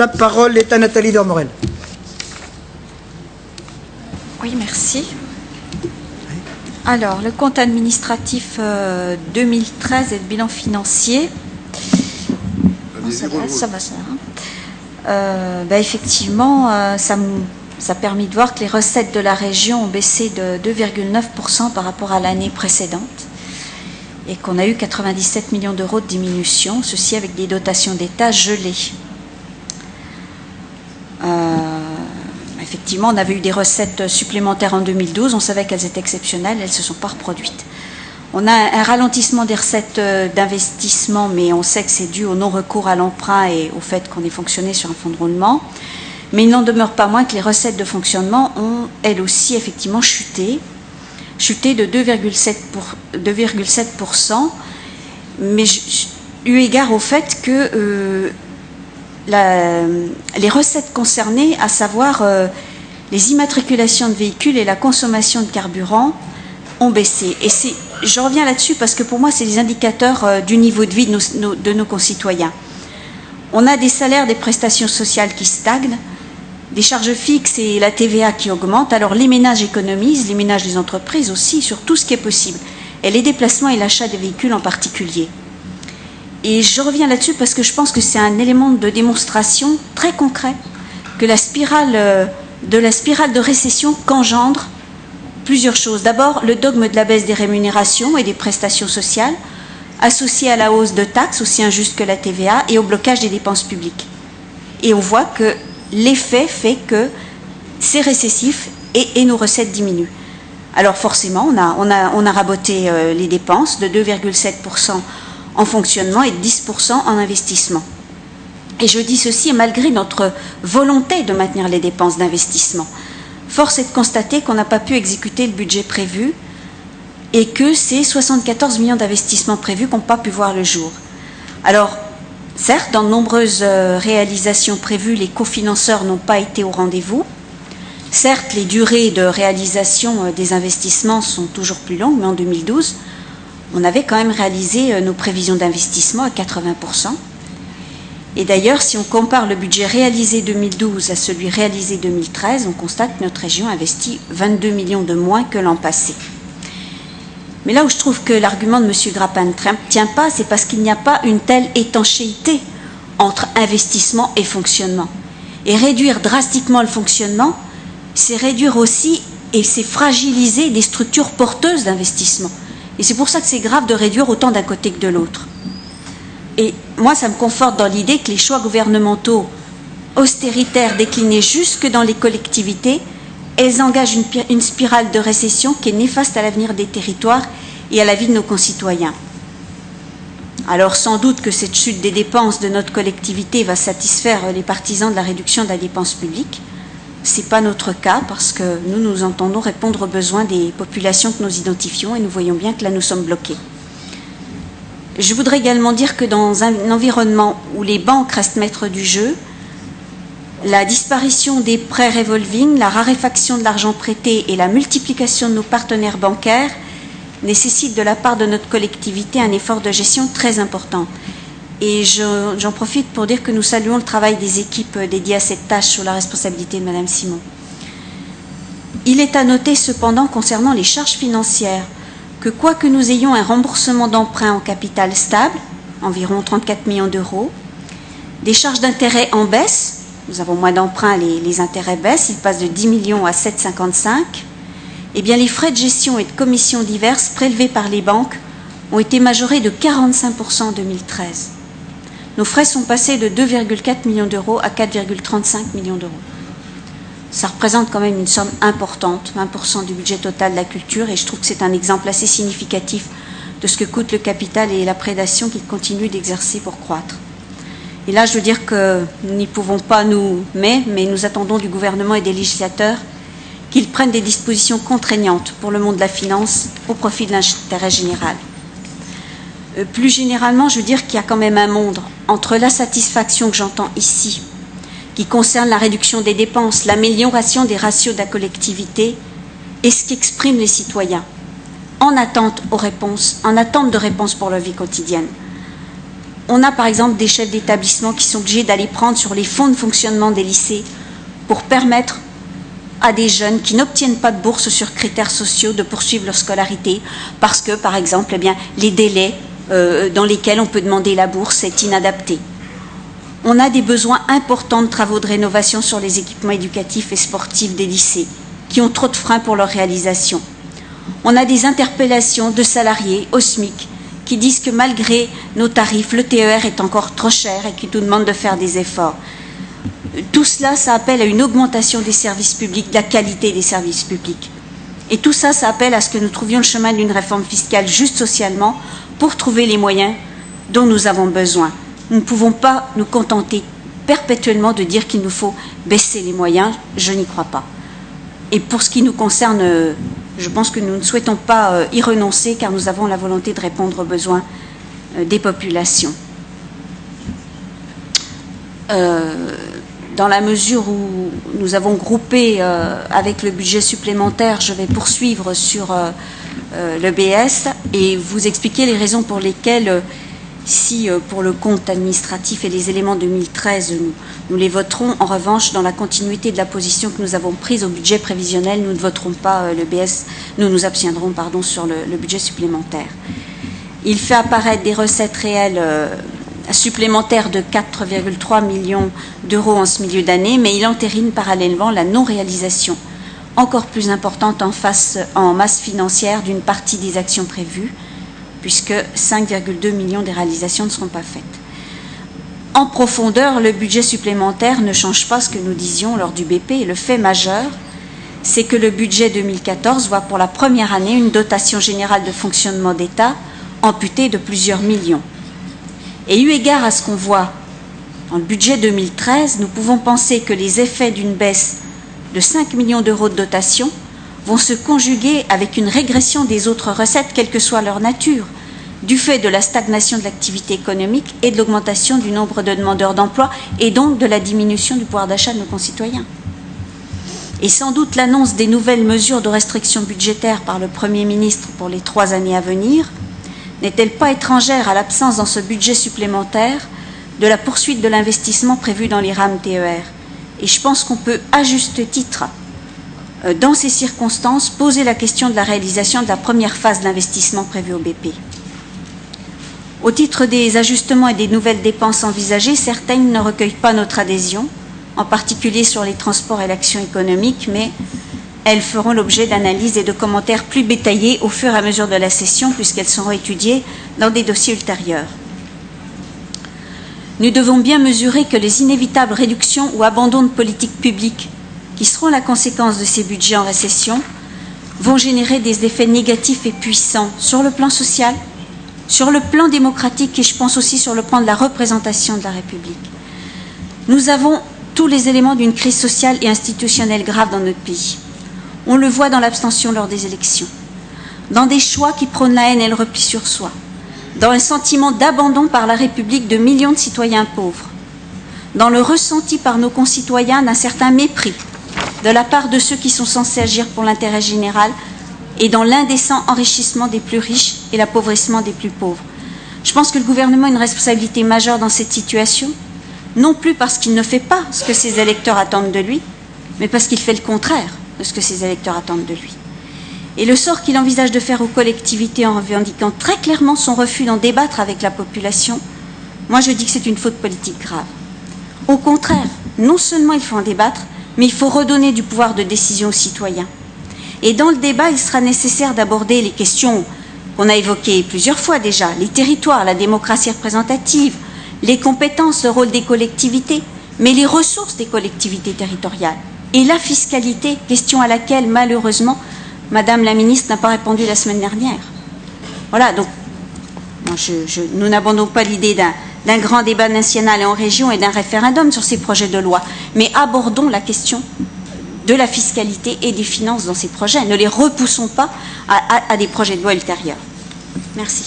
La parole est à Nathalie Dormorel. Oui, merci. Alors, le compte administratif 2013 et le bilan financier. Ça va. Effectivement, ça a permis de voir que les recettes de la région ont baissé de 2,9% par rapport à l'année précédente et qu'on a eu 97 millions d'euros de diminution, ceci avec des dotations d'État gelées. Effectivement, on avait eu des recettes supplémentaires en 2012, on savait qu'elles étaient exceptionnelles, elles ne se sont pas reproduites. On a un ralentissement des recettes d'investissement, mais on sait que c'est dû au non-recours à l'emprunt et au fait qu'on ait fonctionné sur un fonds de roulement. Mais il n'en demeure pas moins que les recettes de fonctionnement ont, elles aussi, effectivement chuté de 2,7%, mais eu égard au fait que les recettes concernées, à savoir les immatriculations de véhicules et la consommation de carburant, ont baissé. Et je reviens là-dessus parce que pour moi, c'est les indicateurs du niveau de vie de nos concitoyens. On a des salaires, des prestations sociales qui stagnent, des charges fixes et la TVA qui augmente. Alors les ménages économisent, les ménages des entreprises aussi, sur tout ce qui est possible. Et les déplacements et l'achat des véhicules en particulier. Et je reviens là-dessus parce que je pense que c'est un élément de démonstration très concret que la spirale de récession qu'engendre plusieurs choses. D'abord, le dogme de la baisse des rémunérations et des prestations sociales, associé à la hausse de taxes, aussi injuste que la TVA, et au blocage des dépenses publiques. Et on voit que l'effet fait que c'est récessif et nos recettes diminuent. Alors forcément, on a raboté les dépenses de 2,7% en fonctionnement et de 10% en investissement. Et je dis ceci malgré notre volonté de maintenir les dépenses d'investissement. Force est de constater qu'on n'a pas pu exécuter le budget prévu et que ces 74 millions d'investissements prévus n'ont pas pu voir le jour. Alors, certes, dans de nombreuses réalisations prévues, les cofinanceurs n'ont pas été au rendez-vous. Certes, les durées de réalisation des investissements sont toujours plus longues, mais en 2012, on avait quand même réalisé nos prévisions d'investissement à 80%. Et d'ailleurs, si on compare le budget réalisé 2012 à celui réalisé 2013, on constate que notre région investit 22 millions de moins que l'an passé. Mais là où je trouve que l'argument de M. Grappin ne tient pas, c'est parce qu'il n'y a pas une telle étanchéité entre investissement et fonctionnement. Et réduire drastiquement le fonctionnement, c'est réduire aussi et c'est fragiliser des structures porteuses d'investissement. Et c'est pour ça que c'est grave de réduire autant d'un côté que de l'autre. Et moi, ça me conforte dans l'idée que les choix gouvernementaux austéritaires déclinés jusque dans les collectivités, elles engagent une spirale de récession qui est néfaste à l'avenir des territoires et à la vie de nos concitoyens. Alors sans doute que cette chute des dépenses de notre collectivité va satisfaire les partisans de la réduction de la dépense publique. Ce n'est pas notre cas parce que nous entendons répondre aux besoins des populations que nous identifions et nous voyons bien que là nous sommes bloqués. Je voudrais également dire que dans un environnement où les banques restent maîtres du jeu, la disparition des prêts revolving, la raréfaction de l'argent prêté et la multiplication de nos partenaires bancaires nécessitent de la part de notre collectivité un effort de gestion très important. Et j'en profite pour dire que nous saluons le travail des équipes dédiées à cette tâche sous la responsabilité de Mme Simon. Il est à noter cependant concernant les charges financières que quoique nous ayons un remboursement d'emprunt en capital stable, environ 34 millions d'euros, des charges d'intérêt en baisse, nous avons moins d'emprunts, les intérêts baissent, ils passent de 10 millions à 7,55, eh bien les frais de gestion et de commissions diverses prélevés par les banques ont été majorés de 45% en 2013. Nos frais sont passés de 2,4 millions d'euros à 4,35 millions d'euros. Ça représente quand même une somme importante, 20% du budget total de la culture, et je trouve que c'est un exemple assez significatif de ce que coûte le capital et la prédation qu'il continue d'exercer pour croître. Et là, je veux dire que nous n'y pouvons pas mais nous attendons du gouvernement et des législateurs qu'ils prennent des dispositions contraignantes pour le monde de la finance au profit de l'intérêt général. Plus généralement, je veux dire qu'il y a quand même un monde entre l'insatisfaction que j'entends ici, qui concerne la réduction des dépenses, l'amélioration des ratios de la collectivité et ce qu'expriment les citoyens en attente de réponses pour leur vie quotidienne. On a par exemple des chefs d'établissement qui sont obligés d'aller prendre sur les fonds de fonctionnement des lycées pour permettre à des jeunes qui n'obtiennent pas de bourse sur critères sociaux de poursuivre leur scolarité parce que, par exemple, eh bien, les délais dans lesquels on peut demander la bourse est inadapté. On a des besoins importants de travaux de rénovation sur les équipements éducatifs et sportifs des lycées qui ont trop de freins pour leur réalisation. On a des interpellations de salariés au SMIC qui disent que malgré nos tarifs, le TER est encore trop cher et qui nous demandent de faire des efforts. Tout cela, ça appelle à une augmentation des services publics, de la qualité des services publics. Et tout ça, ça appelle à ce que nous trouvions le chemin d'une réforme fiscale juste socialement pour trouver les moyens dont nous avons besoin. Nous ne pouvons pas nous contenter perpétuellement de dire qu'il nous faut baisser les moyens. Je n'y crois pas. Et pour ce qui nous concerne, je pense que nous ne souhaitons pas y renoncer car nous avons la volonté de répondre aux besoins des populations. Dans la mesure où nous avons groupé avec le budget supplémentaire, je vais poursuivre sur le BS et vous expliquer les raisons pour lesquelles, si pour le compte administratif et les éléments 2013, nous les voterons. En revanche, dans la continuité de la position que nous avons prise au budget prévisionnel, nous ne voterons pas le BS, nous nous abstiendrons pardon, sur le budget supplémentaire. Il fait apparaître des recettes réelles supplémentaire de 4,3 millions d'euros en ce milieu d'année, mais il entérine parallèlement la non-réalisation encore plus importante en masse financière d'une partie des actions prévues, puisque 5,2 millions des réalisations ne seront pas faites. En profondeur, le budget supplémentaire ne change pas ce que nous disions lors du BP, et le fait majeur, c'est que le budget 2014 voit pour la première année une dotation générale de fonctionnement d'État amputée de plusieurs millions. Et eu égard à ce qu'on voit dans le budget 2013, nous pouvons penser que les effets d'une baisse de 5 millions d'euros de dotation vont se conjuguer avec une régression des autres recettes, quelle que soit leur nature, du fait de la stagnation de l'activité économique et de l'augmentation du nombre de demandeurs d'emploi et donc de la diminution du pouvoir d'achat de nos concitoyens. Et sans doute l'annonce des nouvelles mesures de restriction budgétaire par le Premier ministre pour les 3 années à venir n'est-elle pas étrangère à l'absence dans ce budget supplémentaire de la poursuite de l'investissement prévu dans les rames TER? Et je pense qu'on peut, à juste titre, dans ces circonstances, poser la question de la réalisation de la première phase de l'investissement prévu au BP. Au titre des ajustements et des nouvelles dépenses envisagées, certaines ne recueillent pas notre adhésion, en particulier sur les transports et l'action économique, mais elles feront l'objet d'analyses et de commentaires plus détaillés au fur et à mesure de la session, puisqu'elles seront étudiées dans des dossiers ultérieurs. Nous devons bien mesurer que les inévitables réductions ou abandons de politiques publiques qui seront la conséquence de ces budgets en récession vont générer des effets négatifs et puissants sur le plan social, sur le plan démocratique et je pense aussi sur le plan de la représentation de la République. Nous avons tous les éléments d'une crise sociale et institutionnelle grave dans notre pays. On le voit dans l'abstention lors des élections, dans des choix qui prônent la haine et le repli sur soi, dans un sentiment d'abandon par la République de millions de citoyens pauvres, dans le ressenti par nos concitoyens d'un certain mépris de la part de ceux qui sont censés agir pour l'intérêt général et dans l'indécent enrichissement des plus riches et l'appauvrissement des plus pauvres. Je pense que le gouvernement a une responsabilité majeure dans cette situation, non plus parce qu'il ne fait pas ce que ses électeurs attendent de lui, mais parce qu'il fait le contraire de ce que ses électeurs attendent de lui. Et le sort qu'il envisage de faire aux collectivités en revendiquant très clairement son refus d'en débattre avec la population, moi je dis que c'est une faute politique grave. Au contraire, non seulement il faut en débattre, mais il faut redonner du pouvoir de décision aux citoyens. Et dans le débat, il sera nécessaire d'aborder les questions qu'on a évoquées plusieurs fois déjà, les territoires, la démocratie représentative, les compétences, le rôle des collectivités, mais les ressources des collectivités territoriales. Et la fiscalité, question à laquelle, malheureusement, Madame la ministre n'a pas répondu la semaine dernière. Voilà, donc, nous n'abandonnons pas l'idée d'un grand débat national et en région et d'un référendum sur ces projets de loi, mais abordons la question de la fiscalité et des finances dans ces projets. Ne les repoussons pas à des projets de loi ultérieurs. Merci.